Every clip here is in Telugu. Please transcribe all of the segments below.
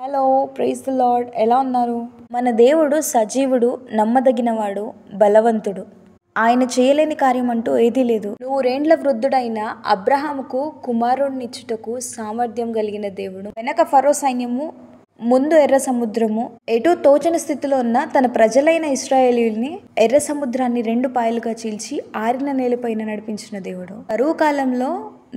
Hello, praise the lord. ఎలా ఉన్నారు? మన దేవుడు సజీవుడు, నమ్మదగినవాడు, బలవంతుడు. ఆయన చేయలేని కార్యం అంటూ ఏదీ లేదు. 100 వృద్ధుడైన అబ్రహాముకు కుమారుడినిచ్చుటకు సామర్థ్యం కలిగిన దేవుడు. వెనక ఫరో సైన్యము, ముందు ఎర్ర సముద్రము, ఎటూ తోచని స్థితిలో ఉన్న తన ప్రజలైన ఇశ్రాయేలీయుల్ని ఎర్ర సముద్రాన్ని 2 పాయలుగా చీల్చి ఆరిన నేలపైన నడిపించిన దేవుడు. కరువు కాలంలో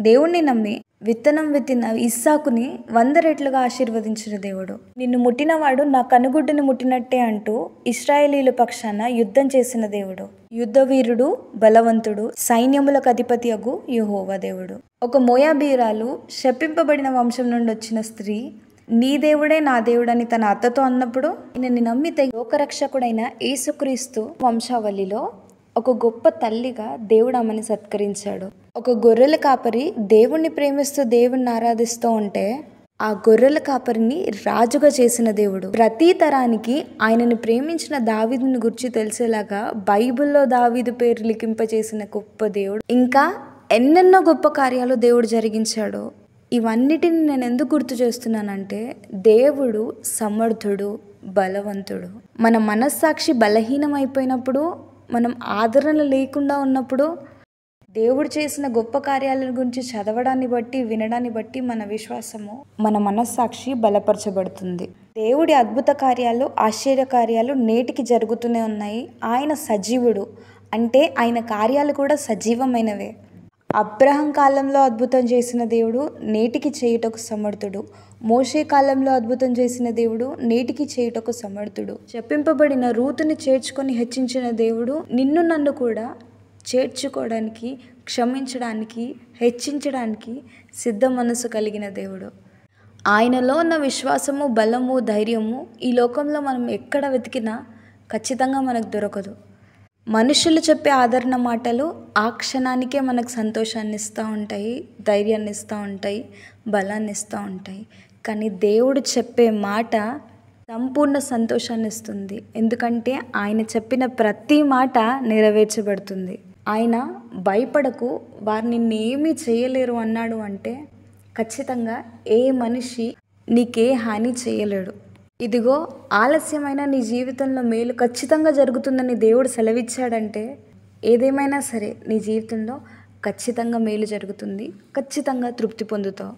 దేవుణ్ణి నమ్మి విత్తనం విత్తిన ఇస్సాకుని 100 రెట్లుగా ఆశీర్వదించిన దేవుడు. నిన్ను ముట్టినవాడు నా కనుగుడ్డుని ముట్టినట్టే అంటూ ఇశ్రాయేలీయుల పక్షాన యుద్ధం చేసిన దేవుడు. యుద్ధ వీరుడు, బలవంతుడు, సైన్యములకు అధిపతి అగు యెహోవా దేవుడు. ఒక మోయాబీరాలు, శపింపబడిన వంశం నుండి వచ్చిన స్త్రీ నీ దేవుడే నా దేవుడని తన అత్తతో అన్నప్పుడు ఈయనని నమ్మితే లోకరక్షకుడైన యేసుక్రీస్తు వంశావళిలో ఒక గొప్ప తల్లిగా దేవుడు ఆమెని సత్కరించాడు. ఒక గొర్రెల కాపరి దేవుణ్ణి ప్రేమిస్తూ దేవుణ్ణి ఆరాధిస్తూ ఉంటే ఆ గొర్రెల కాపరిని రాజుగా చేసిన దేవుడు. ప్రతి తరానికి ఆయనని ప్రేమించిన దావీదుని గురించి తెలిసేలాగా బైబిల్లో దావీదు పేరు లిఖింపచేసిన గొప్ప దేవుడు. ఇంకా ఎన్నెన్నో గొప్ప కార్యాలు దేవుడు జరిగించాడు. ఇవన్నిటిని నేను ఎందుకు గుర్తు చేస్తున్నానంటే దేవుడు సమర్థుడు, బలవంతుడు. మన మనస్సాక్షి బలహీనమైపోయినప్పుడు, మనం ఆదరణ లేకుండా ఉన్నప్పుడు దేవుడు చేసిన గొప్ప కార్యాల గురించి చదవడాన్ని బట్టి, వినడాన్ని బట్టి మన విశ్వాసము, మన మనస్సాక్షి బలపరచబడుతుంది. దేవుడి అద్భుత కార్యాలు, ఆశ్చర్య కార్యాలు నేటికి జరుగుతూనే ఉన్నాయి. ఆయన సజీవుడు అంటే ఆయన కార్యాలు కూడా సజీవమైనవే. అబ్రహాం కాలంలో అద్భుతం చేసిన దేవుడు నేటికి చేయుటకు సమర్థుడు. మోషే కాలంలో అద్భుతం చేసిన దేవుడు నేటికి చేయుటకు సమర్థుడు. చెప్పింపబడిన రూతుని చేర్చుకొని హెచ్చించిన దేవుడు నిన్ను నన్ను కూడా చేర్చుకోవడానికి, క్షమించడానికి, హెచ్చించడానికి సిద్ధ మనసు కలిగిన దేవుడు. ఆయనలో ఉన్న విశ్వాసము, బలము, ధైర్యము ఈ లోకంలో మనం ఎక్కడ వెతికినా ఖచ్చితంగా మనకు దొరకదు. మనుషులు చెప్పే ఆదరణ మాటలు ఆ క్షణానికే మనకు సంతోషాన్ని ఇస్తూ ఉంటాయి, ధైర్యాన్ని ఇస్తూ ఉంటాయి, బలాన్ని ఇస్తూ ఉంటాయి. కానీ దేవుడు చెప్పే మాట సంపూర్ణ సంతోషాన్ని ఇస్తుంది. ఎందుకంటే ఆయన చెప్పిన ప్రతి మాట నెరవేర్చబడుతుంది. ఆయన భయపడకు, వారు నిన్నేమీ చేయలేరు అన్నాడు అంటే ఖచ్చితంగా ఏ మనిషి నీకే హాని చేయలేడు. ఇదిగో ఆలస్యమైన నీ జీవితంలో మేలు ఖచ్చితంగా జరుగుతుందని దేవుడు సెలవిచ్చాడంటే ఏదేమైనా సరే నీ జీవితంలో ఖచ్చితంగా మేలు జరుగుతుంది, ఖచ్చితంగా తృప్తి పొందుతావు.